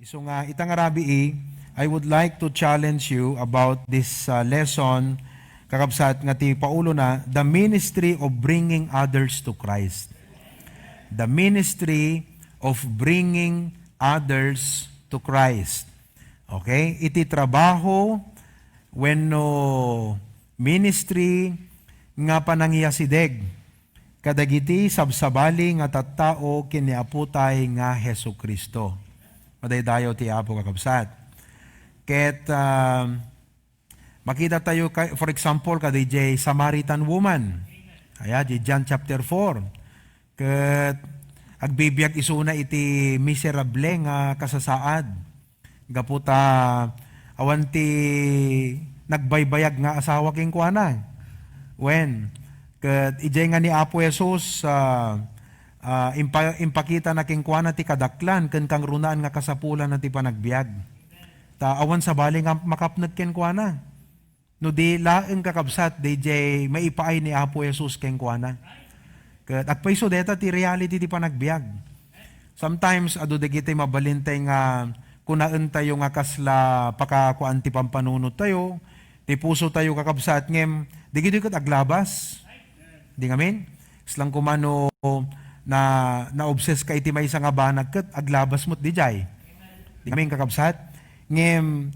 So nga, itang Arabi, I would like to challenge you about this lesson, kakabsat nga ti Paulo na, the ministry of bringing others to Christ. The ministry of bringing others to Christ. Okay? Iti trabaho, wenno ministry, nga panangiyasideg, kadagiti sabsabali nga tattao kiniaputay nga Hesu Kristo. Madaydayo ti Apo kakabsat. Ket makita tayo, for example, kada di Samaritan woman. Kaya di John chapter 4. Ket agbibiyag isuna iti miserable nga kasasaad. Gaputa awan ti nagbaybayag nga asawa king kuana. When ket ijay nga ni Apo Jesus impakita na king kuana ti kadaklan ken kang runaan nga kasapulan na ti panagbiag. Ta awan sa bali nga makapneg ken kuana. No di laeng kakabsat DJ maipaay ni Apo Jesus ken kuana. Ket agpaiso deta ti reality ti panagbiag. Sometimes adu dagiti mabalintay nga kunaan tayo nga kasla pakakuan ti pampanunot tayo, ti puso tayo kakabsat ngem digiti ket aglabas. Di ngamin? Islang kumano na obses ka iti maysa nga banag ket aglabas mo't dijay. Di ngamin kakabsat ngem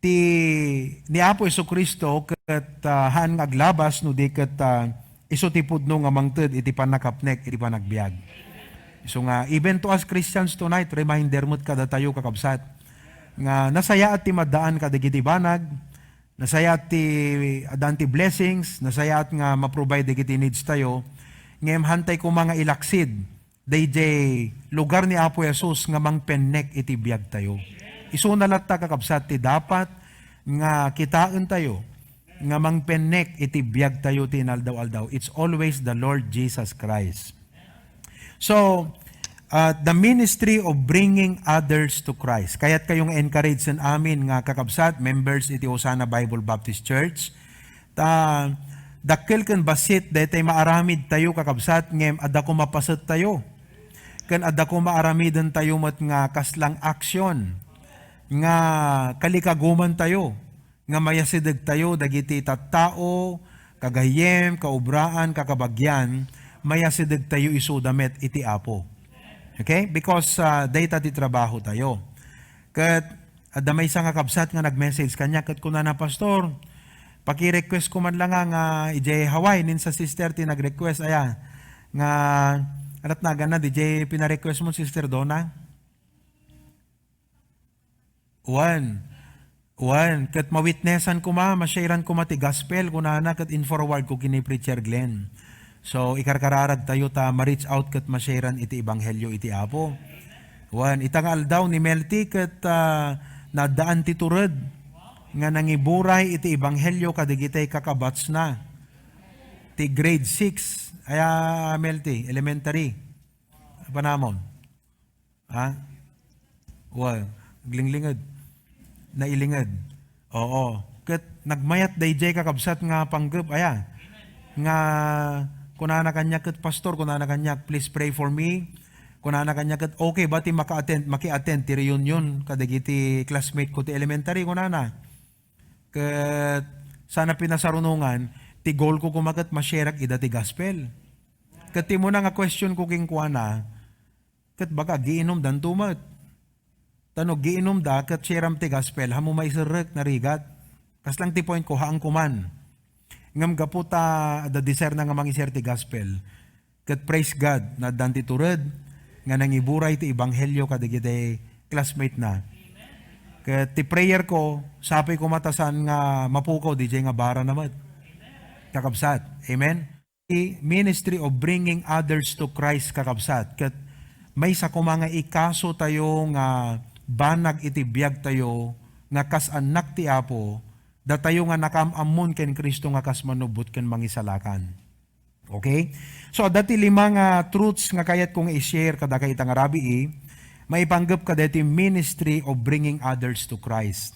ti ni Apo Jesucristo ket haan nga aglabas no di ket iso ti pudno nga mangted iti panakapnek iti panagbiag. So nga even to us Christians tonight reminder mo't kada tayo kakabsat nga nasaya at ti madaan kadagiti banag, nasaya at ti adan ti blessings, nasaya at nga ma-provide digiti needs tayo. Ngem hantay ko mga ilaksid DJ lugar ni Apo Jesus nga mangpennek iti biag tayo. Isu na latta kakabsat ti dapat nga kitaan tayo nga mangpennek iti biag tayo ti inaldaw-aldaw. It's always the Lord Jesus Christ. So, the ministry of bringing others to Christ. Kaya't kayong encourage sa amin nga kakabsat, members iti Osana Bible Baptist Church. Dakkel ken basit daytay maaramid tayo kakabsat ngem adda ko mapasat tayo. Ken adda ko maaramiden tayo met nga kaslang aksyon nga kalikaguman tayo nga mayasideg tayo dagiti tattao kagayem kaubraan kakabagyan mayasideg tayo isudamet iti Apo. Okay? Because data ti trabaho tayo. Ket adda may isang kakabsat nga nag-message kanya ket kuna na pastor paki-request ko man lang nga ijay Hawaii nin sa sister ti nag-request aya nga alat na gana DJ pina-request mo sister Donna. One. Ket mawitnessan ko ma-sharean ko ti gospel kunana ket in-forward ko kini Preacher Glenn. So ikarkararag tayo ta ma-reach out ket ma-sharean iti ebanghelyo iti Apo. Itang aldaw ni Melty ket nadaan ti tured nga nangiburay iti ebanghelyo kadigitay kakabats na. Ti grade 6 aya Melty, elementary. Panamon. Ha? Glinglingad. Nailingad. Oo. Ket nagmayat dayjay kakabsat nga panggep aya. Nga kunana kanya ket pastor kunana kanya please pray for me. Kunana kanya ket okay ba ti maki-attend ti reunion kadagiti classmate ko ti elementary kunana. Ket sana pinasarunungan ti goal ko kumaket ma-share ida ti gospel. Ket ti mo na nga question ko king kuana ket baka giinom dan tumet. Tanog giinom da ket shaream ti gospel hamo maiserrek na rigat. Kaslang ti point ko haang kuman. Ngam gaputa da deser na nga mangiser ti gospel. Ket praise God na danti tured nga nangiburay ti ebanghelyo kadigiti classmate na. Ket ti prayer ko sapay ko matasan nga mapukaw DJ nga bara namat. Kakabsat. Amen. The ministry of bringing others to Christ kakabsat. Ket may sa kumanga ikaso tayo nga banag iti biag tayo nga kas anak ti Apo da tayo nga nakamamun ken Kristo nga kas manubot ken mangisalakan. Okay? So dati lima nga truths nga kayat kong i-share kada kay itang Arabi maipanggep kada iti ministry of bringing others to Christ.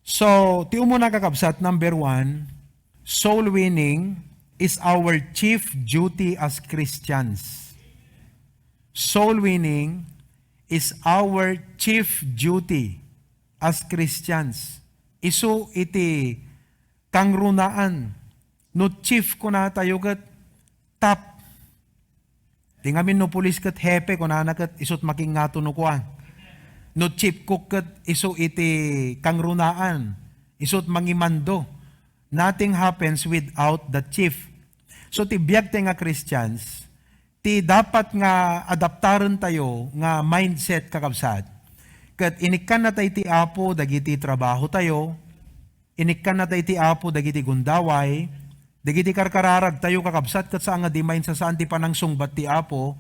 So ti umuna kakabsat number 1, soul winning is our chief duty as Christians. Soul winning is our chief duty as Christians. Isu iti kangrunaan. No chief ko na tayo kat top. Tingamin no pulis kat hepe ko na kat isut making ngato no kuan. No chief ko kat isu iti kangrunaan. Isut mangimando. Nothing happens without the chief. So ti biag tayo nga Christians, ti dapat nga adaptaran tayo nga mindset kakabsat. Kat inikan na tayo ti apo dagiti trabaho tayo, inikan na tayo ti apo dagiti gundaway, dagiti karkararag tayo kakabsat kat saan nga di main sa saan ti panang sungbat ti apo,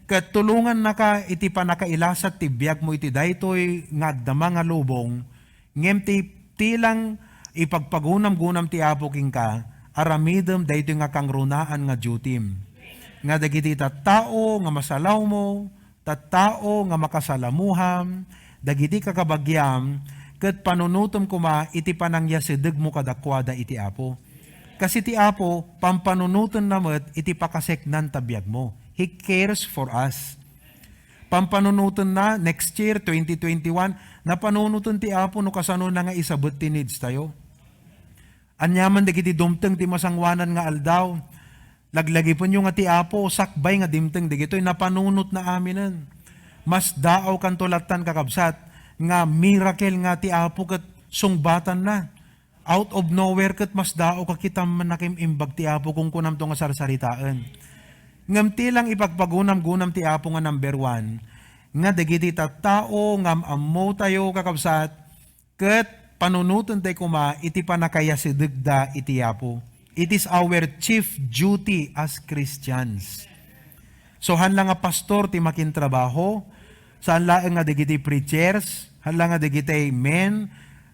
kat tulungan na ka iti panakailasat ti biag mo iti daytoy nga agdama nga lubong, ngem ti lang ipagpagunam-gunam ti apo king ka, aramidem daytoy nga kangrunaan nga dutim. Nga dagiti tattao nga masalaw mo, tattao nga makasalamuham, dagiti kakabagyam, ket panunutom kuma iti panangyasideg mo kadakwada iti apo. Kasi ti apo, pampanunuton namet iti pakaseknan tabiyag mo. He cares for us. Pampanunuton na next year, 2021, napanunuton ti apo no kasano na nga isabot ti needs tayo. Anyaman dagiti dumteng ti masangwanan nga aldaw. Laglagi po nyo nga ti apo, sakbay nga dimteng digito'y napanunot na aminan. Mas daaw kan tulatan kakabsat, nga miracle nga ti apo kat sungbatan na. Out of nowhere kat mas daaw kakita manakim imbag ti apo kung kunam to nga sarsaritaan. Ngam ti lang ipagpagunam-gunam ti apo nga number 1, nga dagiti tattao ngam ammo tayo kakabsat, kat panunutan tayo kuma iti panakaya si degda iti apo. It is our chief duty as Christians. So hanlang nga pastor ti makin trabaho, saan laeng nga dagiti preachers, hanlang nga dagiti men,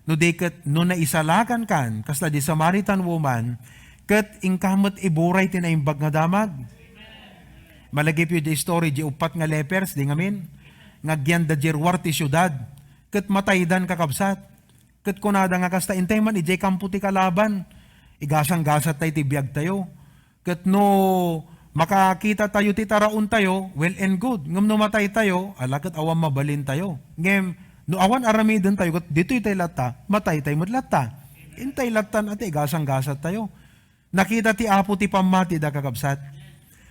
no diket no naisalakan kan, kasta di Samaritan woman, ket ingkamot iburay ti naimbag nga damag. Malagip yu di story, di upat nga lepers, di ngamin, ngagyan da jirwar ti syudad, ket mataydan kakabsat. Ket kunada nga kasta intay man ijay kampo ti kalaban, igasang-gasat tayo ti biyag tayo. Ket no makakita tayo ti taraon tayo, well and good. Ngem no matay tayo, ala ket awan mabalin tayo. Ngem no awan aramiden tayo, ket dito'y tayo lata, matay tayo mo't lata. Intay latan at igasang-gasat tayo. Nakita ti apo ti pamati da kakabsat.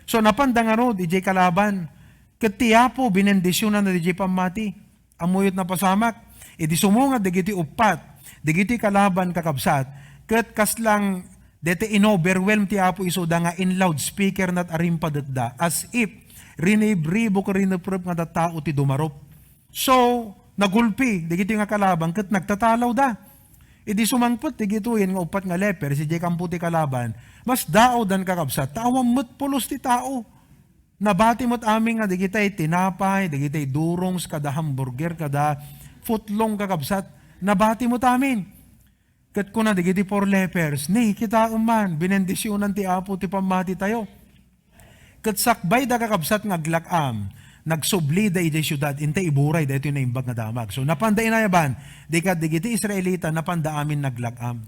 So napanda nga rod, ijay kalaban. Ket ti apo binendisyonan na ijay pamati. Amuyot na pasamak. Idi sumunga digiti upat, digiti kalaban kakabsat, ket kaslang dete inoverwhelm ti apo isuda nga in loudspeaker nat arimpadet as if rinibribo ko riniprop nga tao ti dumarop. So, nagulpi, digiti nga kalaban, ket nagtatalaw da. Idi sumangpot, digituin nga upat nga leper, si Jay Kampu ti kalaban, mas dao dan kakabsat, tawang mo't pulos ti tao. Nabati mo't aming nga digitay tinapay, digitay durong, kada hamburger, kada footlong kakabsat, nabati mo tamin. Kat kuna digiti for lepers, kita man, binendisyonan ti apo ti pamati tayo. Kat sakbay da kakabsat nga aglakam, nagsubli da iti syudad, intay iburay da ito yung naimbag na damag. So napanda inayaban, digiti Israelita, napanda amin naglakam.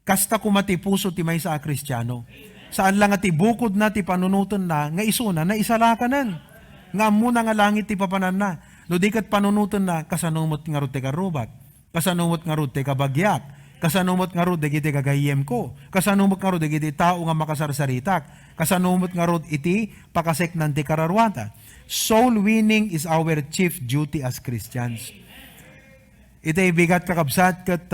Kasta kumati puso ti may sa Kristiyano. Saan lang ti bukod na ti panunutan na, nga isuna na isalakanan. Nga muna nga langit ti papanan na. No di kat panunutan na, kasanumot nga rute karubat, kasanumot nga rute kabagyak, kasanumot nga rute digiti kagayem ko, kasanumot nga rute digiti tao nga makasarsaritak, kasanumot nga rute iti pakasek nan ti kararwata. Soul winning is our chief duty as Christians. Ito'y bigat kakabsat kat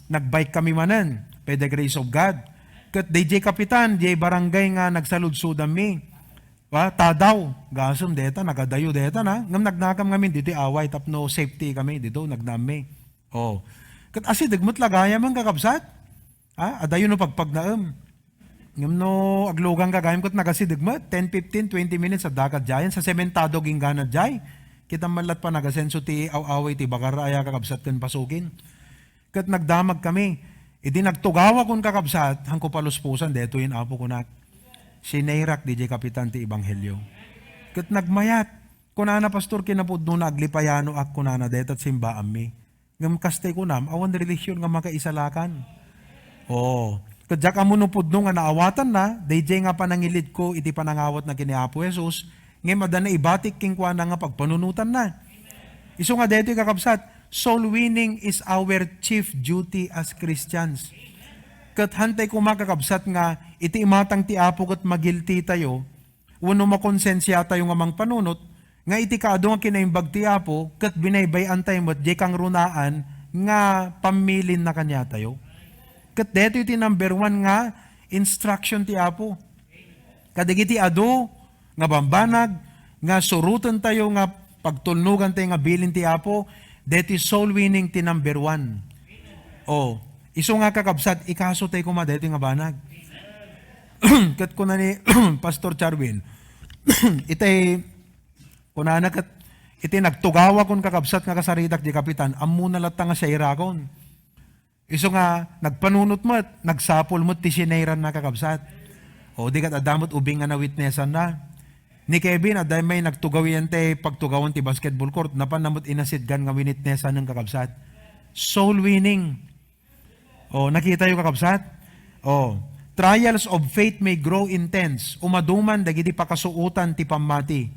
nagbike kami manan, by the grace of God. Kat DJ Kapitan, DJ Barangay nga nagsaludsudan mi. Tadaw, gasom deta, nagadayo deta na. Ngam nagnakam ngamin, dito away, tapno safety kami, dito nagnami. Oh. Kat asi, dagmat lagaya man kakabsat. Adayo no pagpagnaam. Ngam no, aglugang kagayam kat nagasi dagmat, 10, 15, 20 minutes sa dagat jayan, sa sementado ginggana jay. Kita malat pa nagasenso ti away ti bagaraya kakabsat kan pasukin. Kat nagdamag kami, idi nagtugawa kon kakabsat, hangko paluspusan, deto yun apo kunak. Sinairak DJ Kapitan ti Ebanghelyo. Kat nagmayat, kunana pastor kinapudno na aglipayano ak kunana detat simba ami. Ngam kastay kunam, awan relisyon nga makaisalakan. Kadyak amuno pudno nga naawatan na, DJ nga panangilid ko, iti panangawat na kini Apo Jesus, ngayon madan na ibatik king kwa na nga pagpanunutan na. Iso nga dito kakabsat, soul winning is our chief duty as Christians. Kat hantay ko makakabsat nga, iti imatang ti Apo kat magilti tayo, wano makonsensya tayo nga mang panunot, nga iti kaado nga kinaimbag ti Apo, kat binaybayan tayo mo't di kang runaan, nga pamilin na kanya tayo. Kat dito iti number 1 nga, instruction ti Apo. Kadigiti ado, nga bambanag, nga surutan tayo nga pagtulnugan tayo nga bilin ti Apo, deti soul winning ti number 1. O, iso nga kakabsat, ikaso tayo kuma deti nga banag. Kat kuna ni Pastor Charwin, itay, kunana kat, iti nagtugawa kon kakabsat nga kasaritak di kapitan, ammo na lata nga siya irakon. Iso nga, nagpanunot mo at nagsapol mo ti sinairan na kakabsat. O di kat adamot ubing nga na witnessan na. Ni Kevin, aday may nagtugawian te pagtugawan ti basketball court, napanamot inasidgan nga winitnessan ng kakabsat. Soul winning. O, nakita yung kakabsat? O, trials of faith may grow intense. Umaduman dagiti pakasuutan ti pamati.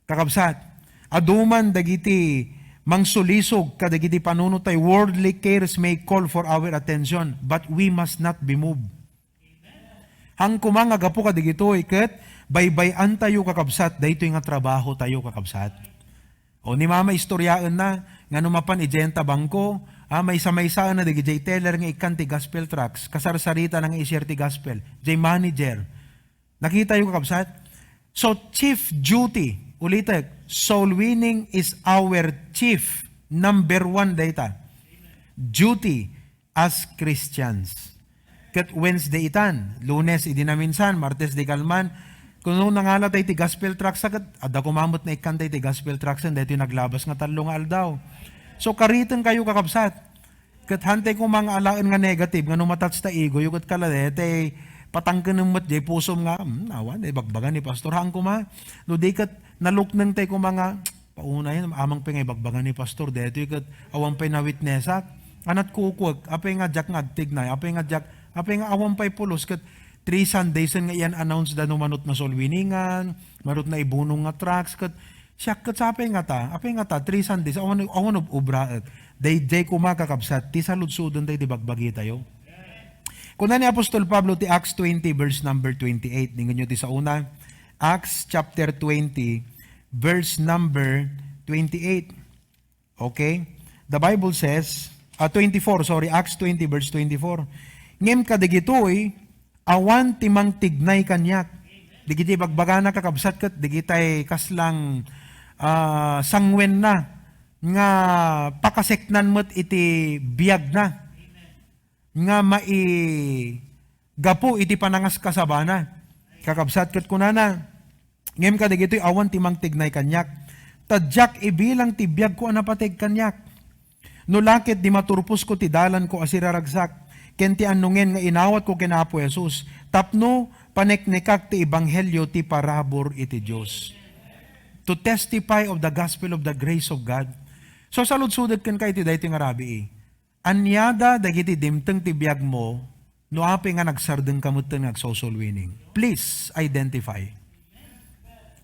Kakabsat, aduman dagiti mangsulisog kadagiti panunotay, worldly cares may call for our attention, but we must not be moved. Hang kumanga gapo kadigitoy ket baybayan tayo kakabsat, dayto nga trabaho tayo kakabsat. O ni mama istoryaan na, nga numapan ijenta bangko, may samaysaan na digi J. Teller nga ikan ti gospel tracks, kasarsarita ng isir ti gospel, J. Manager. Nakita yung kakabsat? So chief duty, ulitin, soul winning is our chief, number 1 data, duty as Christians. Kat Wednesday itan, Lunes idinaminsan, Martes di kalman, kung nangala tayo ti gospel tracks agad, ada kumamot na ikan tayo ti gospel tracks, and dito naglabas nga talong aldaw. So karitan kayo kakabsat, kat hantay ko mga alaan nga negative, nga numatats ta ego, yung kat kaladete, patangkan ng mat, jay pusom nga, nawan, bagbagan ni Pastor, hang kuma, no di kat naluknang tayo ko mga, pauna yan, amang pingay bagbagan ni Pastor, dito yung kat awang pay na witnessak, anat kukwag, apay nga jak ngagtignay, apay nga awang pay pulos, kat 3 Sundays nga iyan announce da numanot na soul winningan, marot na ibunong nga tracks, kat siyak kat sa apay nga ta, 3 Sundays, awan ubra, day kumakakabsat, ti saludsudon tayo, di bagbagi tayo. Kuna ni Apostol Pablo ti Acts 20 verse number 28, ningon nyo ti sa una, Acts chapter 20 verse number 28. Okay? The Bible says, 24, Acts 20 verse 24. Ngem kadigitoy, awan timang tignay kanyak. Digiti bagbagana kakabsat kat, digitay kaslang sangwen na, nga pakaseknan mo't iti biyag na, nga gapo iti panangas kasabana. Kakabsat kat kunana, ngem kadigitoy awan timang tignay kanyak, tadyak ibilang ti biyag ko anapateg kanyak. No lakit di maturpos ko ti dalan ko asiraragsak, ken ti anungen nga inawat ko kina Apo Jesus, tapno paneknekak ti ebanghelyo ti parabor iti Dios. To testify of the gospel of the grace of God. So saludsudad ken kay ti daytoy nga rabi. Anyada dagiti dimteng ti biag mo, no api nga nagsardeng kamut ten nagso-soul winning. Please identify.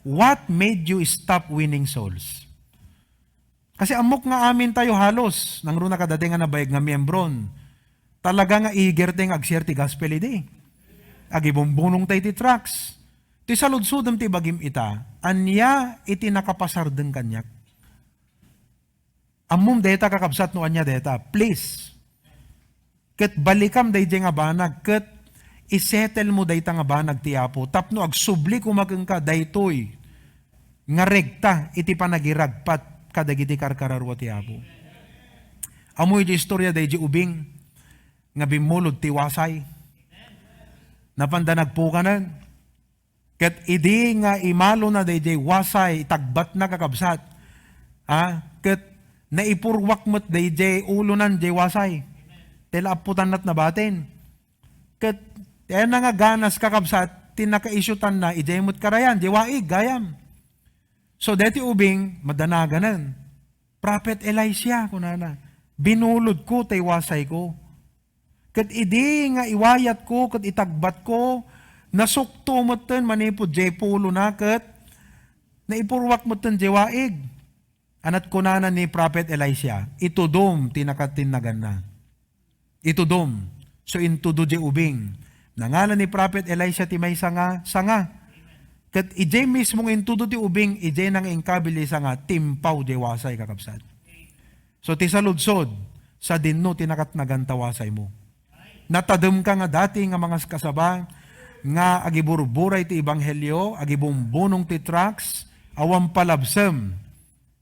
What made you stop winning souls? Kasi amok nga amin tayo halos, nang runa kadating nga nabayag nga miyembron, talaga nga eager tayong ag-share ti gospel iti. Agibumbunong tayo ti tracks. Ti saludsudam ti bagim ita, anya iti nakapasardeng kanyak. Amum deta kakabsat no anya deta, please. Ket balikam dayjay nga banag, ket isettle mo dayta nga banag ti Apo, tapno agsubli kumakeng ka daytoy, nga regta iti panagiragpat kadagiti karkararwa ti Apo. Amoy di istorya dayjay ubing, nga bimulod ti wasay. Napandanag po ka na. Ket idi nga imalo na dayjay wasay, tagbat na kakabsat. Ket naipurwak mo't dayjay ulunan jay wasay. Tela aputan nat nabatin. Ket na nga ganas kakabsat, tinakaisyutan na, ijay mo't karayan, jay waig, gayam. So deti ubing, madanaganan. Prophet Elisha, kunana, binulod ko, tay wasay ko. Ket idi nga iwayat ko, ket itagbat ko, nasukto mo ten, manipod jay pulo na, ket naipurwak mo ten jay waig. Anat kunanan ni Prophet Elisha, itudom tinakatinagan na. Itudom. So intudo di ubing. Nangalan ni Prophet Elisha ti may sanga. Kat ijay mismong intudo ti ubing, ijay nang ingkabili sanga, timpaw di wasay kakabsat. So ti saludsod, sa dinno tinakatnagan tawasay mo. Natadem ka nga dati nga mga kasaba, nga agiburburay ti ebanghelyo, agibumbunong ti tracts, awam palabsem,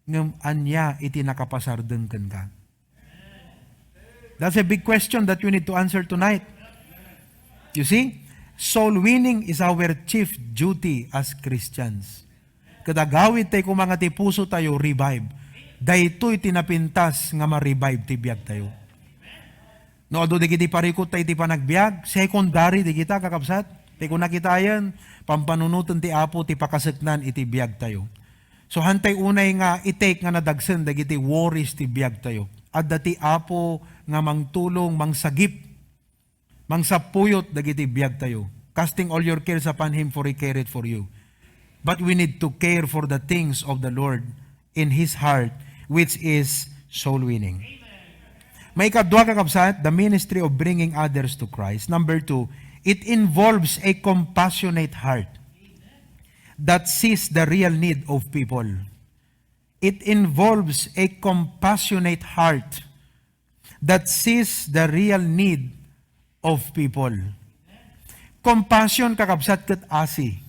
ngem anya iti nakapasardeng ken ka. That's a big question that you need to answer tonight. You see, soul winning is our chief duty as Christians. Kadagawid tayo kung mga ti puso tayo, revive. Daytoy tinapintas nga ma-revive ti biag tayo. No, ado di kiti parikot tayo ti panagbiag, secondary di kita kakabsat. Ti kung nakita yan, pampanunutan ti apo ti pakasaknan iti biag tayo. So hantay unay nga i-take nga nadagsen dagiti worries ti biag tayo. At dati apo nga mangtulong, mangsagip, mangsapuyot dagiti biag tayo. Casting all your cares upon Him for He careth for you. But we need to care for the things of the Lord in His heart, which is soul winning. May ikadwa kakabsat, the ministry of bringing others to Christ. Number 2, it involves a compassionate heart that sees the real need of people. It involves a compassionate heart that sees the real need of people. Compassion kakabsat ket asi.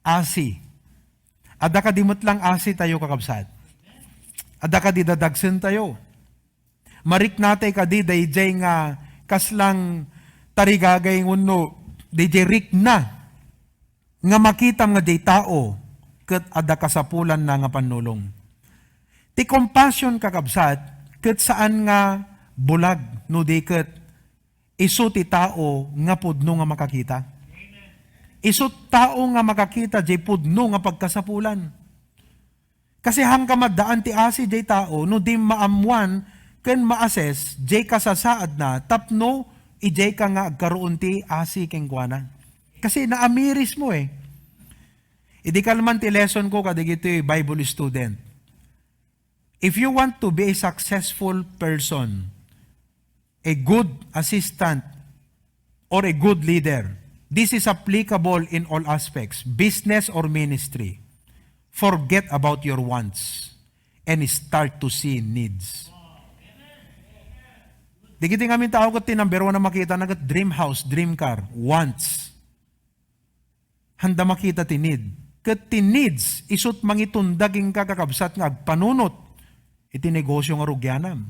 Asi. Ada ka dimot lang asi tayo kakabsat. Ada ka di dadagsen tayo. Marik natay ka di dayjay nga kaslang tarigagay nguno dayjay rik na nga makita nga day tao ket ada kasapulan na nga panulong. Ti compassion kakabsat ket saan nga bulag no di ket isu ti tao nga pudno nga makakita. Isu tao nga makakita jay pudno nga pagkasapulan. Kasi hangka maddaan ti asi jay tao no di maamuan ken ma-assess jay kasasaad na tapno ijay ka nga agkaroon ti asi ken kuana. Kasi naamiris mo eh. Idi kalman ti lesson ko kadigiti Bible student. If you want to be a successful person, a good assistant, or a good leader, this is applicable in all aspects, business or ministry. Forget about your wants and start to see needs. Di kiti ngamin tao kat number 1 na makita na kat dream house, dream car, wants. Handa makita ti need. Kat ti needs, isut mangitundaging kakakabsat nga agpanunot. Iti negosyo nga rugyanam.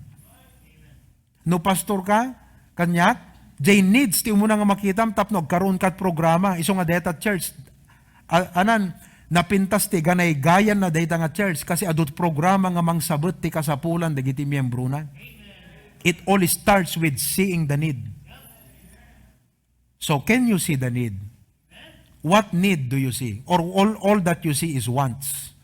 No pastor ka, kanyak, jay needs ti umuna nga makitam tapno karon kat programa, iso nga deta church. Anan, napintas ti ganay gayan na data nga church kasi adut programa nga mangsabot ti kasapulan dagiti miyembro na. It all starts with seeing the need. So can you see the need? What need do you see? Or all that you see is wants.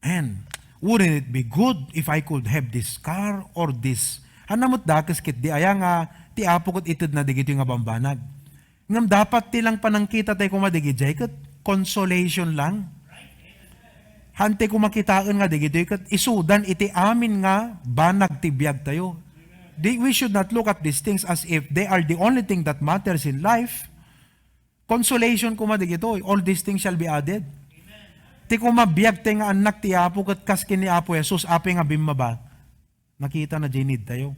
And wouldn't it be good if I could have this car or this? Hanamot dakes kit di aya nga ti apo ket ited na digiti nga bambanag. Ngam dapat ti lang panangkita tay kumadigijay ket consolation lang. Hante ko makitaan nga digiti ket isudan iti amin nga banag ti biag tayo. We should not look at these things as if they are the only thing that matters in life. Consolation kumadigito, all these things shall be added. Ti kumabiyag tayo nga anak ti apo ket kaskin ni Apo Jesus api nga bimaba. Nakita na dinid tayo.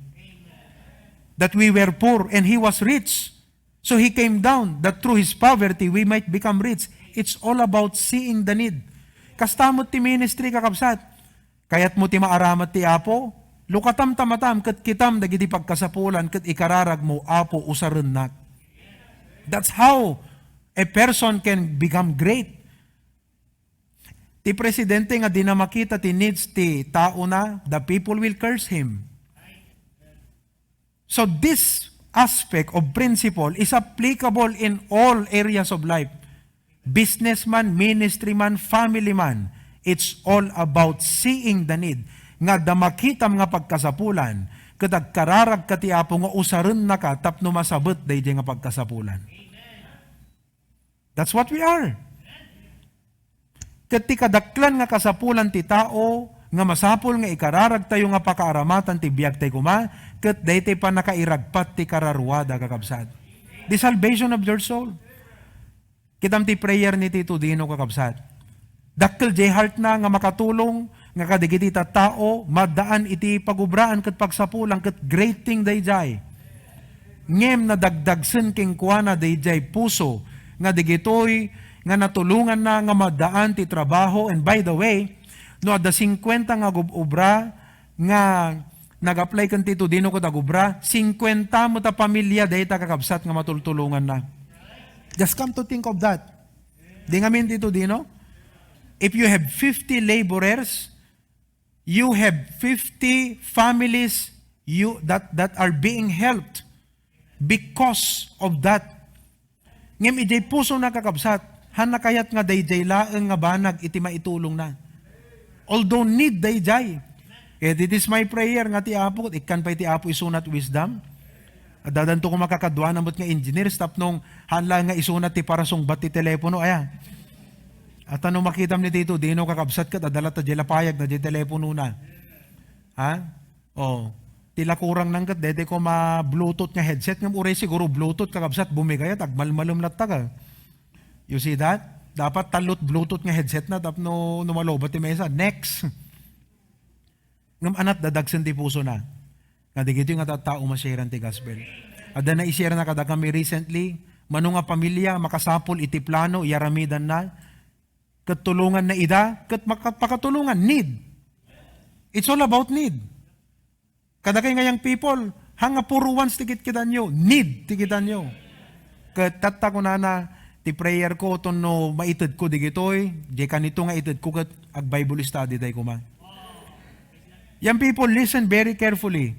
That we were poor and He was rich. So He came down that through His poverty we might become rich. It's all about seeing the need. Kastamot ti ministry kakabsat. Kayat mo ti maaramat ti Apo, lukatam tamatam ket kitam dagiti pagkasapulan ket ikararag mo Apo usaren nak. That's how a person can become great. Ti presidente nga di na makita ti needs ti tao na, the people will curse him. So this aspect of principle is applicable in all areas of life. Businessman, ministry man, family man, it's all about seeing the need. Nga da makitam nga pagkasapulan, kadag kararag kati Apo nga usaren na ka tapno masabot dayjay nga pagkasapulan. That's what we are. Ket ti kadaklan nga kasapulan ti tao, nga masapol nga ikararag tayo nga pakaaramatan ti biag tayo kuma, ket daytoy pa nakairagpat ti kararuada kakabsat. The salvation of your soul. Kitam ti prayer ni Tito Dino kakabsat. Dakkel jay heart na nga makatulong, nga kadigiti ta tao, madaan iti pagubraan ket pagsapulang ket great thing dayjay. Ngem na dagdagsen king kuana dayjay puso, nga digitoy nga natulungan na nga madaan ti trabaho. And by the way, no ada 50 nga gubobra nga nag-apply kan Tito Dino ko dagubra, 50 mo ta pamilya dayta kakabsat nga matultulungan na. Just come to think of that. Di nga min Tito Dino, if you have 50 laborers, you have 50 families that are being helped because of that. Ngem ijay puso na kakabsat, han nakayat nga dayjay laeng nga banag iti maitulong na. Although need dayjay. It is my prayer nga ti Apo, ikan pa ti Apo isunat wisdom. At dadanto ko makakadwa namot nga engineer, stop nung hanla nga isunat ti parasong bat ti telepono, aya. At ano makitam ni Tito Dino kakabsat kat, adala ta jela payag na di telepono na. Ha? O, tila kurang nang kat, dede ko ma-bluetooth nga headset, ngam uray siguro bluetooth kakabsat, bumigayat, agmalmalum lattaga. You see that? Dapat talot bluetooth nga headset na, tapno numalobat ti mesa. Next! Ngam anat dadagsan ti puso na. Nga digito yung tao masyaran ti gospel. At na i-share na kada kami recently, mano nga pamilya, makasapol iti plano, yaramidan na, katulungan na ida, kat makapakatulungan, need. It's all about need. Kada kayo ngayang people, hanga puro once tikit kita nyo, need tikitan nyo. Kat tatta ko na ti prayer ko, to no maitid ko digitoy, di kanito nga itid ko kat ag Bible study tayo kuma. Young people, listen very carefully.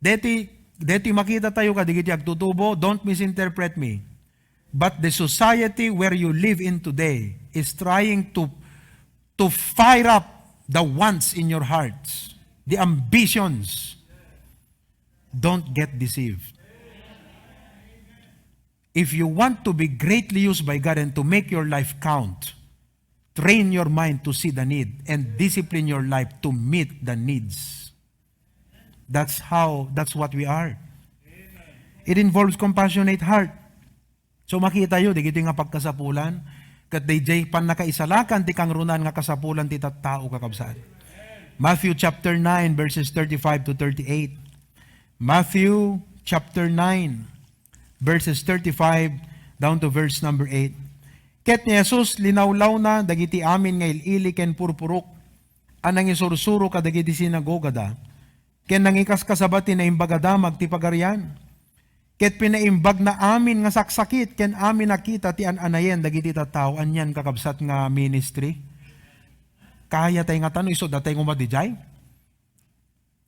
Deti makita tayo kadigiti agtutubo, don't misinterpret me. But the society where you live in today is trying to fire up the wants in your hearts, the ambitions. Don't get deceived. If you want to be greatly used by God and to make your life count, train your mind to see the need and discipline your life to meet the needs. That's what we are. It involves compassionate heart. So makita yun, digito nga pagkasapulan, kat dayjay pan nakaisalakan ti kang runan nga kasapulan ti tattao kakabsat. Matthew chapter 9 verses 35 to 38. Matthew chapter 9 verses 35 down to verse number 8. Ket ni Jesus linawlaw na dagiti amin nga ilili ken purpurok anang isursuro kadagiti sinagoga da ken nangikas kasabati na imbagada magtipagarian ket pinaimbag na amin nga saksakit ken amin nakita ti ananayen dagiti tattao anyan kakabsat nga ministry. Kaya tay nga tanong iso datay ngumadijay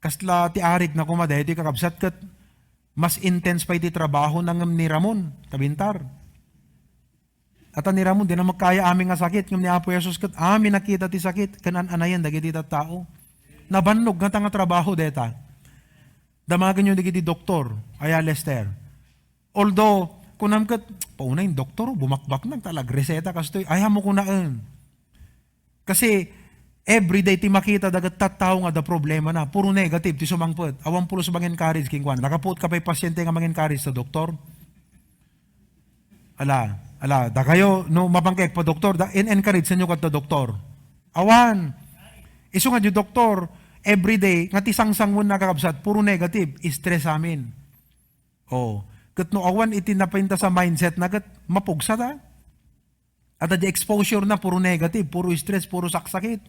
kasla ti arik na kumaday ti kakabsat ket mas intense pa iti trabaho nang ni Ramon kabintar. At ni Ramon, di na magkaya amin nga sakit. Ngam ni Apo Jesus, kat amin nakita ti sakit, kanan anayan, dagiti tao. Nabannog nga tanga trabaho deta. Damagan yung dagiti doktor, aya Lester. Although, kunam kat, pauna yung doktor, bumakbak nang talag, reseta kastoy, ay mo kunaan. Kasi, everyday ti makita dagat tattao nga da problema na, puro negative, ti sumangpot. Awang pulo sa mang-encourage, king Juan. Nakaput ka pa'y pasyente nga mang-encourage sa doktor. Ala, da kayo, no mapangkek pa doktor, da in-encourage sa inyo kat doktor. Awan, iso nga yung doktor, everyday, nga tisang-sang mo nakakabsat, puro negative, stress amin. Oh, kat no awan, itinapinta sa mindset na kat mapugsa ta. At the exposure na, puro negative, puro stress, puro saksakit.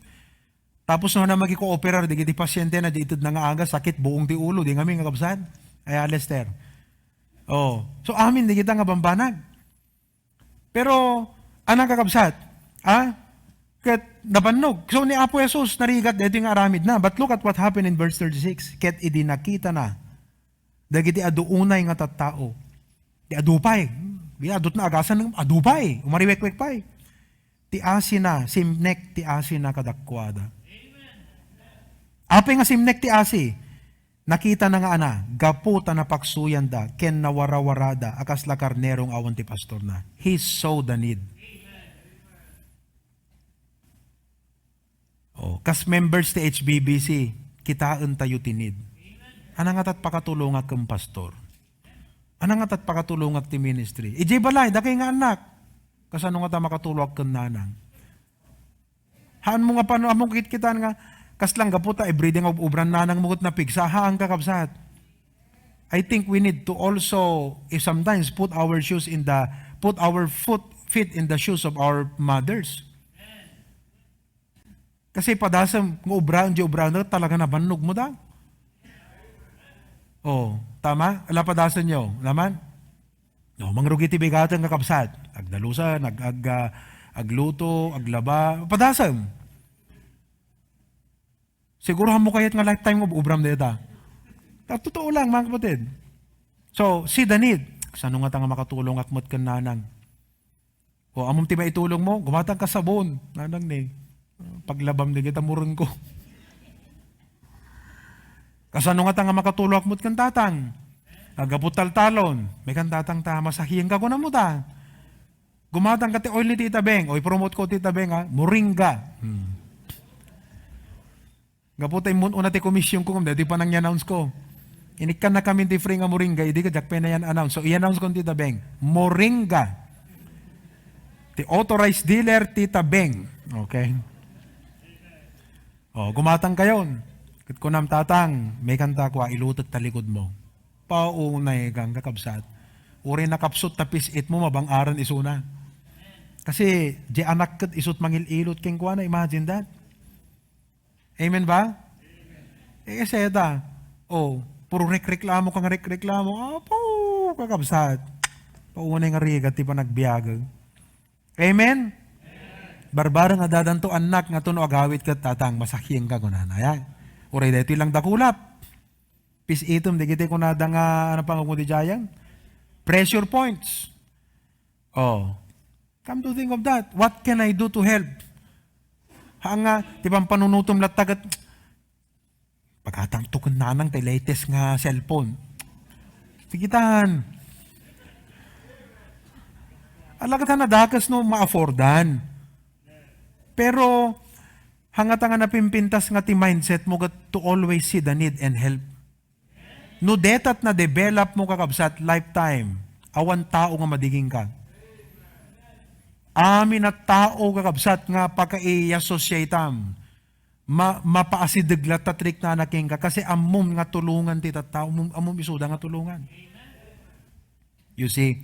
Tapos na magiko-operar, di kiti pasyente na, di itid na nga aga, sakit, buong di ulo, di nga kakabsat. Ay, Lester. Oh, so amin, di kita nga bambanag. Pero, anang kakabsat? Ket nabannog. So ni Apo Jesus, narigat, dito yung aramid na. But look at what happened in verse 36. Ket idinakita na, dagiti aduunay nga tattao. Di adupay. Di adut na agasan ng adupay. Umariwek-wek pay. Ti asin na, simnek ti asin na kadakwada. Apay nga simnek ti asi. Nakita na nga ana, gaputa na paksuyan da, ken nawarawarada, akas la karnerong awan ti pastor na. He saw the need. kas members ti HBBC, kitaan tayo tinid. Anang atat pakatulungak kang pastor. Anang atat pakatulungak ti ministry. Ijay balay, dakay nga anak. Kasano nga ta makatulog kang nanang. Haan mo nga paano, among kitkitaan nga, kaslang gaputa, breeding of ubran nanang mugot na pigsa, haang kakabsat. I think we need to also, if sometimes, put our feet in the shoes of our mothers. Kasi padasam, ng ubran, talaga nabannog mo da. Oh, tama? Ala padasan nyo, naman? No, mangrugi ti bigatan nga kapsat. Agdalusan, agluto, aglaba, padasam. Siguro mo kayat nga lifetime of ubram deta. Totoo lang, mga kapatid. So, see the need. Sano nga nga makatulong akmat kan nanang? O, amom ti maitulong mo, gumatang ka sabon. Nanang ni, paglabam di kita murun ko. Kasano nga nga makatulong akmat kan tatang? Agaputal talon, may kan tatang ta, masahiyang ka ko na mo ta. Gumatang ka ti oil ni Tita Beng, o i-promote ko Tita Beng ha, Moringa. Gaputay mo una ti komisyon ko, di pa nang i-announce ko. Inikan na kami ti free nga Moringa, hindi ka jakpe na yan announce. So i-announce ko Tita Beng, Moringa. Ti authorized dealer Tita Beng. Okay? O, gumatang kayon. Kat kunam tatang, may kanta ko, ilutot talikod mo. Paunay kang kakabsat. Uri nakapsot tapis it mo, mabang aran isuna. Kasi, di anak kat isut mangil-ilot keng kwa na, imagine that. Amen ba? Eh, kasi ita, puro rekreklamo kang rekreklamo, apo, kakabsat. Paunay nga rigat, di pa nagbiagag. Amen? Barbara nga dadanto anak nga tuno agawit kat tatang, masakyeng ka kunan. Ayan. Uray dito lang dakulap. Pis itom, di kita kunada nga, ano pang di jayang? Pressure points. Come to think of that. What can I do to help? Hanga, di ba panunutom latagat, pagkatang tukon nanang tay latest nga cellphone. Sigitan. Alagat na dakas no ma-affordan. Pero, hangata nga napimpintas nga ti mindset mo to always see the need and help. No detat na develop mo kakabsat lifetime, awan tao nga madiging ka. Amin at tao kakabsat nga pagka-i-associateam, mapaasidaglat tatrik na naking ka, kasi amom nga tulungan ti tao, amom isuda nga tulungan. You see?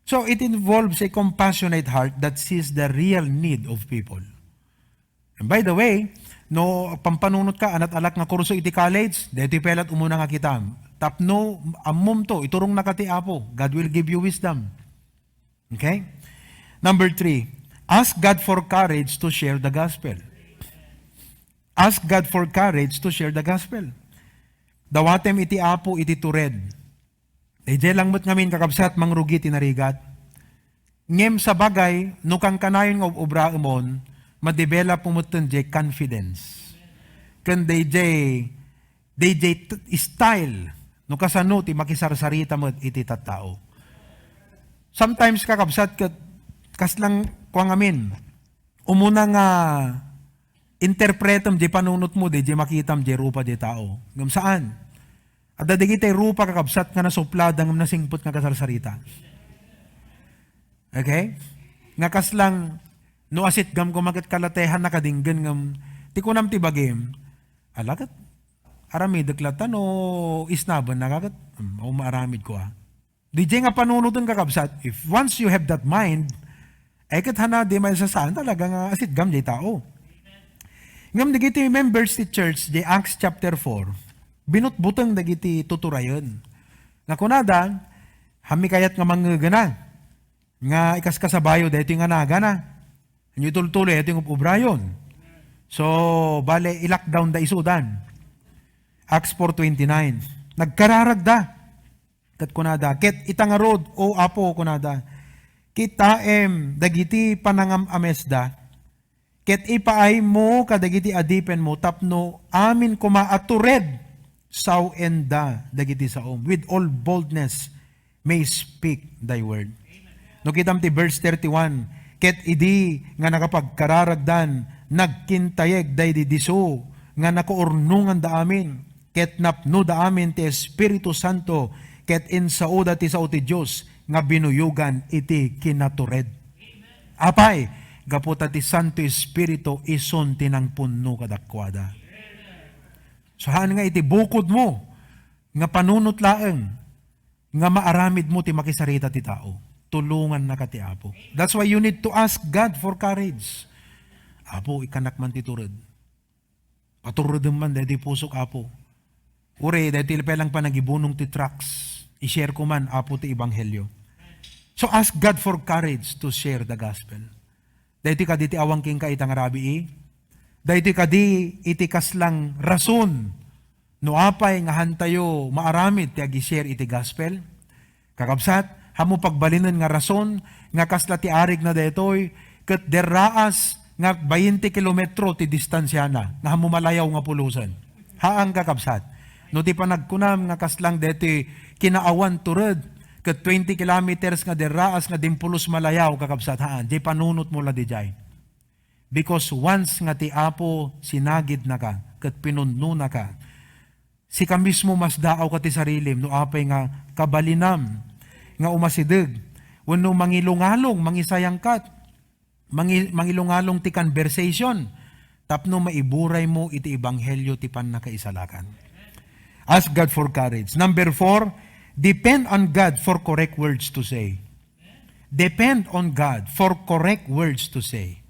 So, it involves a compassionate heart that sees the real need of people. And by the way, no pampanunot ka, anat alak nga kurso iti college, dito pelat umuna nga kitam. Tapno, amom to, iturong nakati apo. God will give you wisdom. Okay? Number 3, ask God for courage to share the gospel. Ask God for courage to share the gospel. Dawatem iti apo iti tured. Dahil lang mo't ngamin kakabsat mangrugi tinarigat. Ngem sa bagay, nukang kanayon ng obra umon, ma-develop umutin jay confidence. Kan DJ style, no kasano ti makisarsarita mo iti tattao. Sometimes kakabsat kaslang kuang amin, umuna nga interpretam di panunot mo, di makitam di rupa di tao. Ngam saan? At dadigitay rupa kakabsat nga nasuplad ang nasingput nga kasarsarita. Okay? Nga kaslang no asit gam kumagat kalatehan nakadinggan ngam ti kunam ti bagim. Alagat aramid deklatan o isnaban nakagat o maaramid ko DJ nga panunutan kakabsat, if once you have that mind, ay kat hana di may sasaan talaga nga asit gam di tao. Ngam digiti members ti church di Acts chapter 4. Binutbutang dagiti tuturayon. Nga kunada, hami kayat nga manggana. Nga ikaskasabayo, dahito nga nagana. Ang tuloy, ito yung ubrayon. So, bale, i-lockdown da isudan. Acts 4:29. Nagkararagda. Kat kunada, ket itangarod, o apo kunada. Kitaem, dagiti panangam amesda. Ket ipaay mo, kadagiti adipen mo, tapno, amin kumaatured. Saw and da, dagiti saom. With all boldness, may speak thy word. No kitam ti verse 31, ket idi nga nakapagkararagdan, nagkintayeg day di diso, nga nakuurnungan da amin, ket napno da amin ti Espiritu Santo, ket insao da ti sao ti Diyos, nga binuyugan iti kinatured. Apay, gaputa ti Santo Espiritu ison tinang punno kadakwada. So haan nga iti bukod mo, nga panunot laeng, nga maaramid mo ti makisarita ti tao. Tulungan na ka ti Apo. That's why you need to ask God for courage. Apo, ikanak man ti turod. Paturod man, dahil pusok, Apo. Ure, dahil tilpelang pa nagibunong ti trucks. I-share ko man, Apo, ti Ebanghelyo. So ask God for courage to share the gospel. Dahil ti kadi ti awang king ka itang rabi dahil ti kadi iti kaslang rason. No apay nga hantayo maaramid ti agi-share iti gospel. Kakabsat, hamo pagbalinan nga rason, nga kasla ti arig na detoy, ket deraas nga 20 kilometro ti distansya na, nga hamo malayaw nga pulusan. Haang kakabsat. No ti panagkunam nga kaslang detoy kinaawan turod, ket 20 kilometers nga deraas nga dimpulos malayaw kakabsat haan, di panunot mo la di jay. Because once nga ti Apo sinagid na ka, ket pinunno na ka, si ka mismo mas daaw ka ti sarilim, no apay nga kabalinam, nga umasideg, wano mangilungalong, mangisayangkat, mangilungalong ti conversation, tapno maiburay mo iti Ebanghelyo ti pannakaisalakan. Ask God for courage. Number 4, depend on God for correct words to say. Depend on God for correct words to say.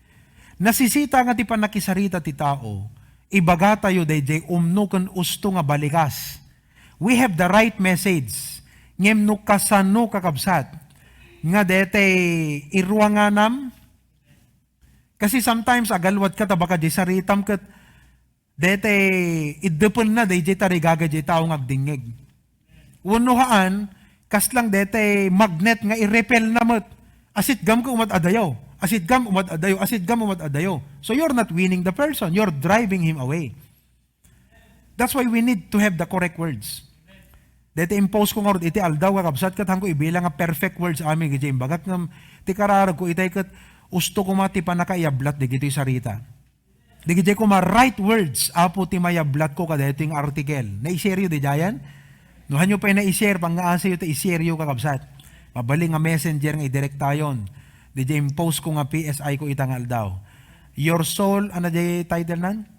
Nasisita nga ti pannakisarita ti tao, ibaga tayo dayjay umno ken usto nga balikas. We have the right message. Ngem no kasano kakabsat nga dete iruanganam kasi sometimes agalwat ka tabaka di saritam ket dete idepon na dayjay tarigaga jay tao nga agdingeg. Wenno haan kaslang dete magnet nga irepel namot. Asit gam ko umat adayaw. Asit gam umat adayo. Asit gam umat adayo. So you're not winning the person, you're driving him away. That's why we need to have the correct words. Dito impose ko nga iti aldaw kakabsat kat hangko ibilang nga perfect words amin giti imbagak nga ti kararag ko itay kat usto ko mati pa nakaiyablat di giti sarita. Di giti ko ma right words apo ti mayablat ko kada ito yung article. Na-share di jayan? Nuhan nyo pa yung na-share pang nga asa yung i-share yung kakabsat. Mabaling nga messenger nga i-direct tayon. Di impose ko nga PSI ko itang aldaw. Your soul, ano di title nan?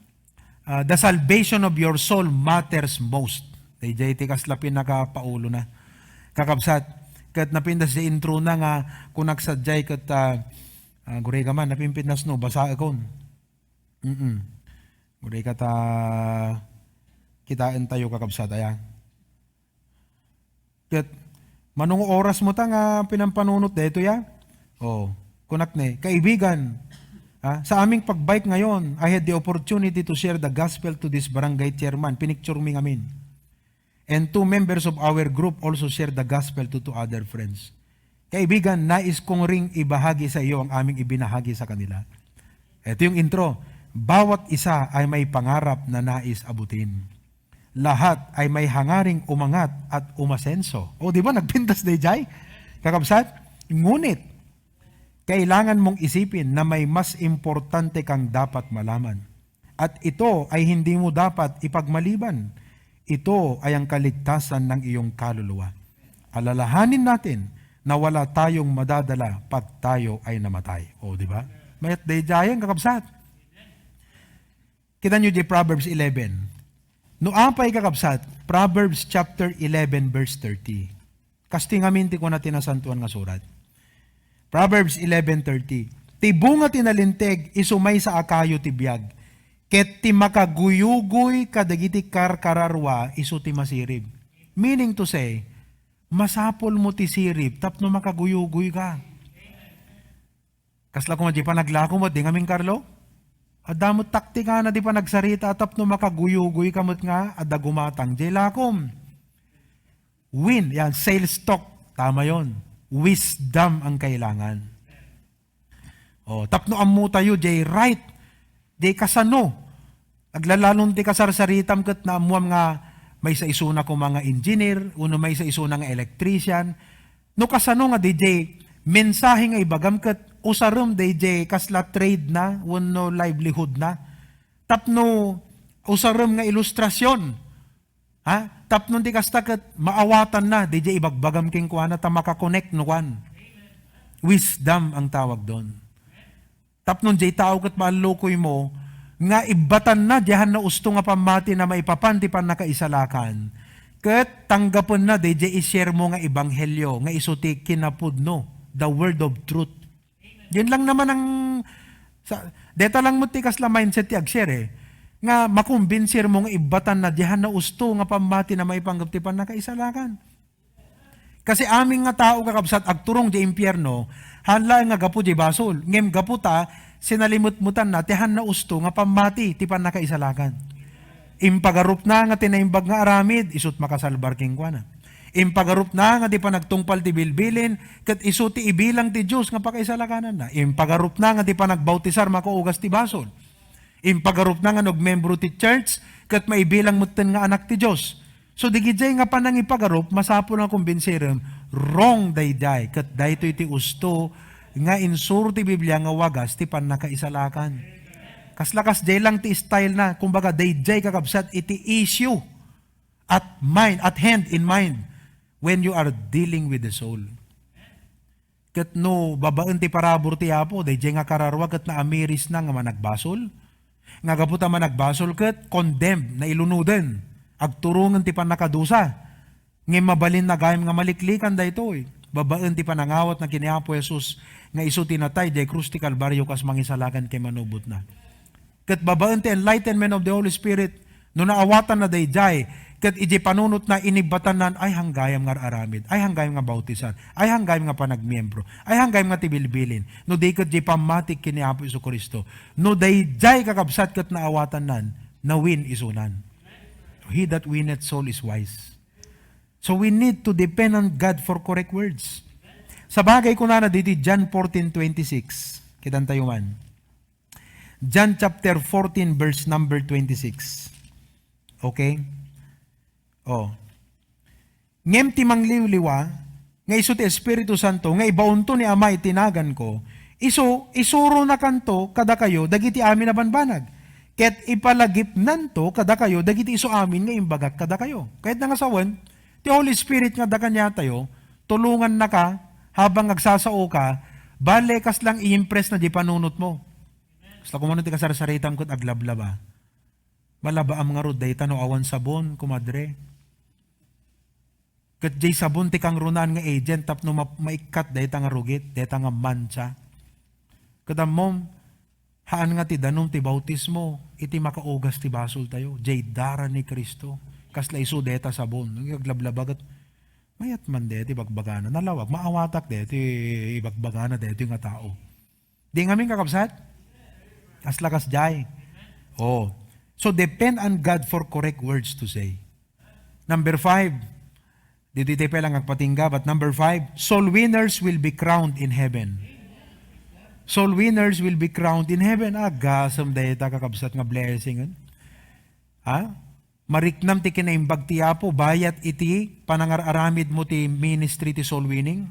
The salvation of your soul matters most. Dayjay ti kaslapin nakapaulo na. Kakabsat, kat napindas sa intro na nga kung nagsadyay kat gurey ka man, napimpinas no, basa akon. Gurey ka kitain tayo kakabsat, ayan. Kat manong oras mo ta nga pinampanunot dito ya? Kunak ne, kaibigan, sa aming pagbike ngayon, I had the opportunity to share the gospel to this barangay chairman. Pinicture mi ngamin. And 2 members of our group also share the gospel to 2 other friends. Kaibigan, nais kong ring ibahagi sa iyo ang aming ibinahagi sa kanila. Ito yung intro. Bawat isa ay may pangarap na nais abutin. Lahat ay may hangaring umangat at umasenso. Di ba? Nagpintas day jay? Kakabsat? Ngunit, kailangan mong isipin na may mas importante kang dapat malaman. At ito ay hindi mo dapat ipagmaliban. Ito ay ang kaligtasan ng iyong kaluluwa. Alalahanin natin na wala tayong madadala pag tayo ay namatay. Di ba? Mayat day jayan kakabsat. Kita nyo di Proverbs 11. No apay kakabsat, Proverbs chapter 11 verse 30. Kastingaminti ko na tinasantuan nga surat. Proverbs 11:30. Ti bunga tinalinteg isumay sa akayo ti biyag. Ket ti makaguyugoy kadagiti karkararwa iso ti masirib. Meaning to say, masapol mo ti sirib tapno makaguyugoy ka. Kasla ko nga di pa naglako mo, di ngamin Carlo? Adamot takti ka na di pa nagsarita tapno makaguyugoy kamot nga adda gumatang. Di lakom. Win, yan, sales stock. Tama yon. Wisdom ang kailangan. Tapno amu tayo, di right. Di kasano. Aglalalong di kasarsaritam kat na amuam nga may sa isuna ko mga engineer, uno may sa isuna nga electrician. No kasano nga DJ, mensahe nga ibagam kat usarum DJ kasla trade na, wano livelihood na. Tapno usarum nga ilustrasyon. Ha? Tapno di kasta kat maawatan na, DJ ibagbagam king kuana ta makakonect no kwan. Wisdom ang tawag doon. Tapno di tao kat maalukoy mo, nga ibatan na diyan na usto nga pamati na maipapanti pan nakaisalakan. Ket tanggapon na DJ i-share mo nga ebanghelyo, nga isuti kinapudno, the word of truth. Yun lang naman ang deta lang mo tikas la mindset ti ag-share eh. Nga makumbinsir mo nga ibatan na diyan na usto nga pamati na maipanggap ti pan nakaisalakan. Kasi aming nga tao kakabsat agturong di impyerno, hanla nga gapu di basol. Ngem gapu ta sinalimut-mutan na tihan na usto nga pamati ti pan nakaisalakan. Impagarup na nga tinaimbag nga aramid, isut makasalbar king kuana. Impagarup na nga di pa nagtungpal ti bilbilin, kat isuti ibilang ti Diyos nga pakaisalakanan na. Impagarup na nga di pa nagbautisar makaugas ti basol. Impagarup na nga nagmembro ti church, kat maibilang mutten nga anak ti Diyos. So digidjay nga panang ipagarup, masapo na kumbinsiram, wrong dayday, kat dayto iti usto, nga insur ti Biblia nga wagas ti pan nakaisalakan. Kaslakas jay lang ti style na, kumbaga dayjay kakabsat iti issue at hand in mind when you are dealing with the soul. Kat no babaan ti parabor ti Apo, dayjay nga kararwag kat na amiris na nga managbasol. Nga gaputa managbasol kat condemned na ilunuden. Agturungan ti pan nakadusa. Ngay mabalin na gayam nga maliklikan dayto eh. Babaan ti panangawat na kiniapo Jesus nga isu tinatay day krus ti Kalbaryo kas mangisalakan kay manubot na. Kat babaan ti enlightenment of the Holy Spirit no naawatan na dayjay kat iji panunot na inibatan nan ay hanggayam nga aramid, ay hanggayam nga bautisan, ay hanggayam nga panagmiyembro, ay hanggayam nga tibilbilin. No di kat di pamatik kini Apo Isu Kristo. No dayjay kakabsat kat naawatan nan na win isunan. He that winneth soul is wise. So we need to depend on God for correct words. Sa bagay ko na dito, John 14:26. Kitan tayo man. John chapter 14 verse number 26. Okay? Oh. Ngem ti mangliwliwa, nga iso ti Espiritu Santo, nga ibaunto ni Ama itinagan ko, isuro na kanto kada kayo, dagiti amin na banbanag. Ket ipalagip nanto kada kayo, dagiti iso amin nga imbagak kada kayo. Kahit nga sawan, ti Holy Spirit nga dakanya tayo, tulungan na ka, habang agsasao ka, bale kas lang i-impress na di panunot mo. Basta kung ano ti kasarsaritam ko't aglablaba. Malaba ang nga rod, day tano awan sabon, kumadre. Kat jay sabon ti kang runan nga agent, tap no maikat, day ta nga rugit, day ta nga mancha. Kadam mom, haan nga ti danom ti bautismo, iti makaugas ti basol tayo, jay dara ni Kristo, kasla iso deta sabon, naglablabagat, mayat man de, ti bagbagana, nalawag, maawatak de, ti ibagbagana de, ti nga tao. Di nga min kakabsat? Kaslakas jay. Oh. So depend on God for correct words to say. Number 5, dito tayo lang agpatingga, but number 5, soul winners will be crowned in heaven. Soul winners will be crowned in heaven. Gasam dahi ta kakabsat nga blessing. Ha? Mariknam ti kinaimbag ti Apo, bayat iti panangararamid mo ti ministry ti soul winning.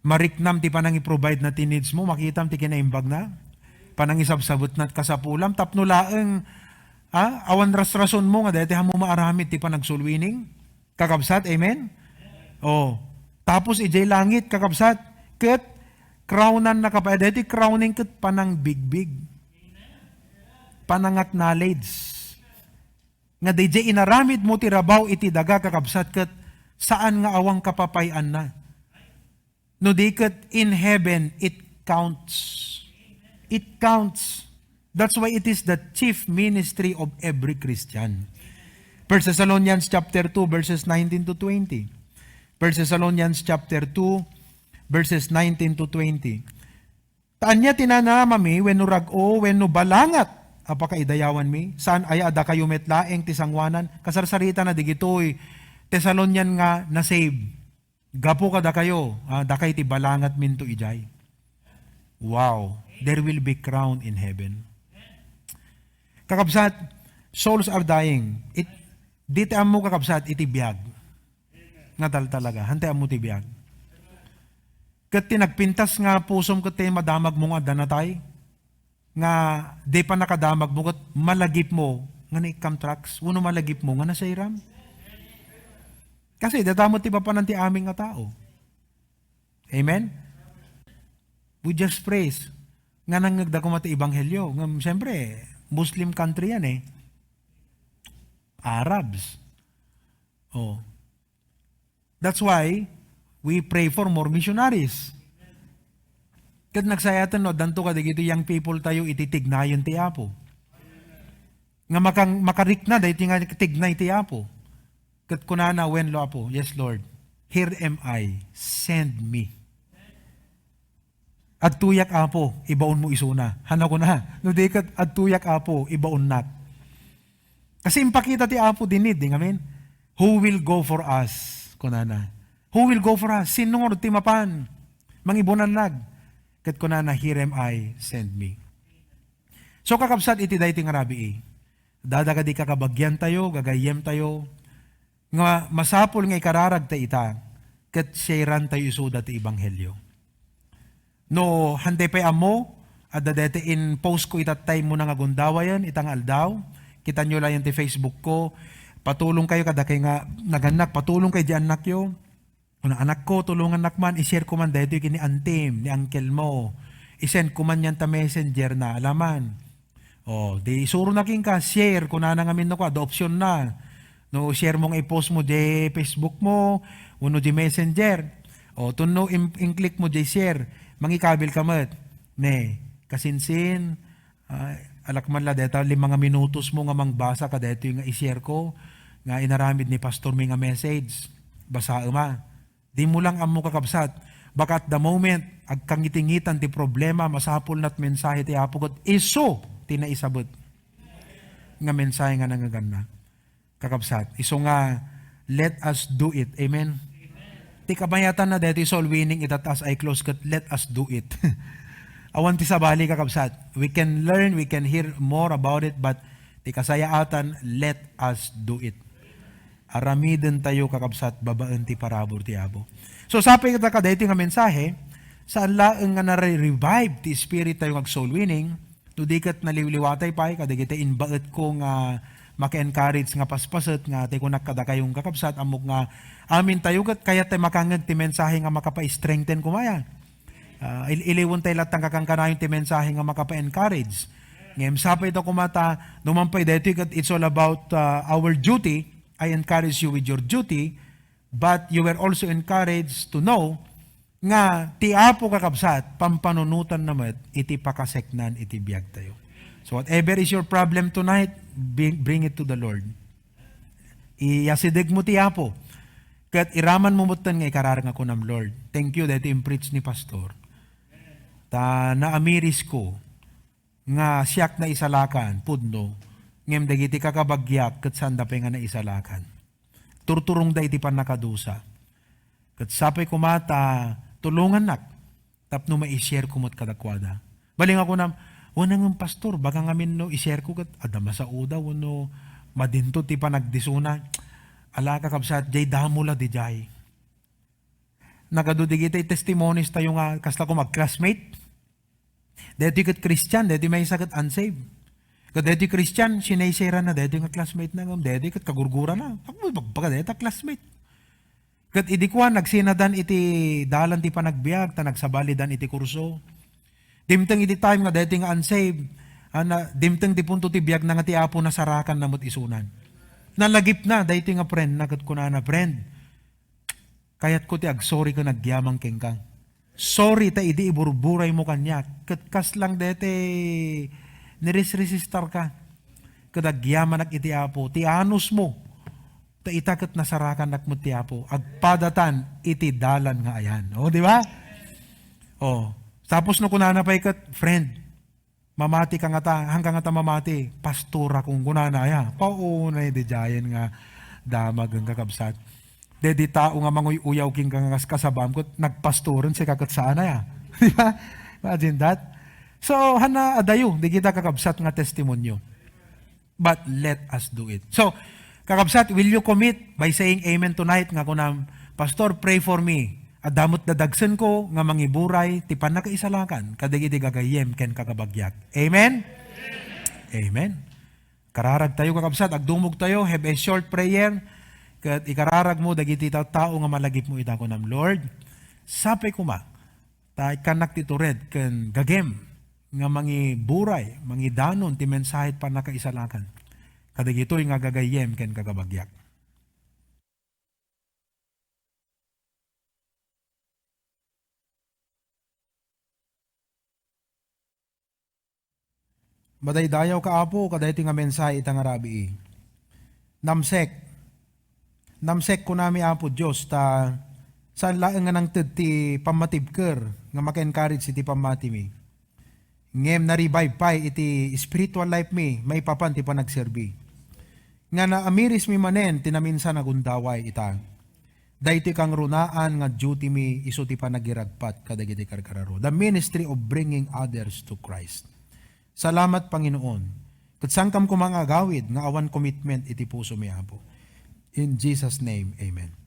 Mariknam ti panang i-provide na ti needs mo, makitam ti kinaimbag na. Panang isabsabot na kasapulam, tapno laeng awan rastrason mo nga dati hamo maaramid ti panag soul winning. Kakabsat, amen? Oh. Tapos ijay langit, kakabsat, ket crownan na kapay. Dati crowning ket panang big-big. Panang acknowledge. Nga DJ inaramid mo ti rabaw iti daga kakabsat ket saan nga awang kapapayan na. No di ket in heaven it counts. It counts. That's why it is the chief ministry of every Christian. 1 Thessalonians chapter 2 verses 19 to 20. 1 Thessalonians chapter 2 verses 19 to 20. Taan niya tinanamami wenno rag-o wenno balangat apakaidayawan mi saan ay ada kayo metlaeng tisangwanan kasarsarita na digitoy Thessalonian nga na save. Gapo kada kayo dakay ti balangat minto ijay. Wow, there will be crown in heaven. Kakabsat, souls are dying. Dito mo kakabsat iti biyag. Nga talaga, hante mo ti biyag. Kat tinagpintas nga pusom kat madamag mo nga danatay. Nga di pa nakadamag mo kat malagip mo nga na income tax. Uno malagip mo nga na sa iram. Kasi datamot ti pa ti aming nga tao. Amen? We just praise. Nga nang nagdako mati ibanghelyo. Nga, siyempre, Muslim country yan eh. Arabs. Oh. That's why we pray for more missionaries. Kat nagsayatan no, danto ka digito young people tayo ititignayon ti Apo. Nga makarik na dahil nga tignay ti Apo. Kat kunana when lo Apo, yes Lord, here am I, send me. At tuyak Apo, ibaon mo isuna. Hana ko na, no di kat at tuyak Apo, ibaon nat. Kasi impakita ti Apo dinid, amen? Who will go for us? Kunana. Who will go for us? Sinungod ti mapan. Mangibunan lag. Kat kunana, here am I, send me. So kakabsat iti dahi ting arabi eh. Dadaga di kakabagyan tayo, gagayem tayo. Nga masapol nga ikararag ta ita. Kat sharean tayo isuda ti ibanghelyo. No, hande pa'y amo, at dadete in post ko itatay mo na nga gundawa yan, itang aldaw. Kita nyo lang yan ti Facebook ko. Patulong kayo kada kay nga naganak, patulong kay di anak yo. Kung anak ko, tulungan anak man, i-share ko man dito yung ni Antim, ni uncle mo. I-send ko man yan ta messenger na, alaman. O, di isuro na king ka, share, kung na ngamin no ko, adoption na. No, share mong i-post mo di Facebook mo, uno di messenger. O, tuno, in-click mo di share. Mangikabil ka mat. Ne, kasinsin, alakman la deta 5 minutos mo nga mangbasa ka dito yung i-share ko nga inaramid ni pastor mi nga message basa ma di mo lang amo kakabsat baka at the moment agkangitingitan ti problema masapol nat mensahe ti Apo God iso tinaisabot nga mensahe nga nangaganda kakabsat iso nga let us do it amen, ti kabayatan na dito soul winning itat as I close kat let us do it. Awan ti sabali kakabsat. We can learn, we can hear more about it, but ti kasayaatan, let us do it. Aramiden tayo kakabsat, babaan ti parabor ti Abo. So sabi kita kadeti nga mensahe, saan laeng nga nare-revive ti spirit tayo ng soul winning, no di kat naliwliwatay pa, kadagiti inbaet ko nga maka-encourage nga paspaset nga ti kunak kada kayong kakabsat, amok nga amin tayo kat kaya tayo makangag ti mensahe nga makapa-strengthen kumaya. Iliwon tayo latang kakangkanayon ti mensahe nga makapa-encourage. Ngayon, sapay ito kumata, numampay dito, it's all about our duty. I encourage you with your duty, but you were also encouraged to know nga ti Apo kakabsat, pampanunutan naman, iti pakaseknan, iti biyag tayo. So whatever is your problem tonight, bring it to the Lord. Iyasidig mo ti Apo. Kat iraman mo mutan nga ikararang ako ng Lord. Thank you that i-preach ni Pastor. Ta naamiris ko nga siyak na isalakan pudno ngem dagiti kakabagyak ket sanda pa nga na isalakan turturong da iti panakadusa ket sapay kumata tulungan nak tapno ma-share kumot kadakwada baling ako na wala ng pastor baga ngamin no i-share ko ket adama sa uda wano madinto ti panagdisuna ala kakabsat jay damula di jay nagadudig iti testimonies tayo nga kasla ko mag-classmate. Dito kat Christian, dito may sakat unsaved. Kat dito Christian, sinaysera na, dito nga classmate na, dito kat kagurgura na. Pagbaga dito classmate. Kat idikwan, nagsinadan iti dalan ti panagbiag, ta nagsabalidan iti kurso. Dimtang iti time nga dito nga unsaved, dimtang ti punto ti biag na nga ti Apo nasarakan na mo't isunan. Nalagip na, dito nga friend, nakat ko na friend. Kayat ko ti sorry ka nagyamang kengkang. Sorry ta idi iburburay mo kanya. Katkas lang dete niresistar ka. Kadagyaman nak iti Apo. Ti anus mo. Ta itakat nasarakan nak mo ti Apo. Agpadatan iti dalan nga ayan. O, di ba? O. Tapos no kunana pa ikat, friend, mamati ka nga ta, hanggang nga ta mamati, pastora kung kunana ya. Paunay di jayan nga damag ang kakabsat. Dedi tao nga manguy uyaw king kangas kasabam ko nagpastoren si kakat sana ya. Di ba? Imagine that. So hana adayo di kita kakabsat nga testimonyo. But let us do it. So kakabsat, will you commit by saying amen tonight nga kunam pastor pray for me. At damot dadagsen ko nga mangiburay ti panakaisalakan kadagiti gagayem ken kakabagyak. Amen? Amen. Kararag tayo kakabsat, agdumog tayo, have a short prayer, kat ikararag mo dagiti tao nga malagip mo ita ko nam Lord. Sapay kuma, ta ikanak ti tured ken gagem nga mangiburay, mangidanon ti mensahit panakaisalakan. Kadagitoy nga gagayem ken kakabagyak. Madaydayaw ka apo, kadayti nga mensahe itang arabi. Namsek ko nami apo Diyos, ta saan laeng nga nang ti pamatibker, nga maka-encourage iti pamati mi. Ngem na revive pay iti spiritual life mi, may papan ti panagserbi. Nga na amiris mi manen, tinaminsan nagundaway ita. Dayti kang runaan nga duty mi, iso ti panagiragpat, kadagiti karkararo. The ministry of bringing others to Christ. Salamat Panginoon. Kat sangkam ko mga agawid, nga awan commitment iti puso mi apo. In Jesus' name, amen.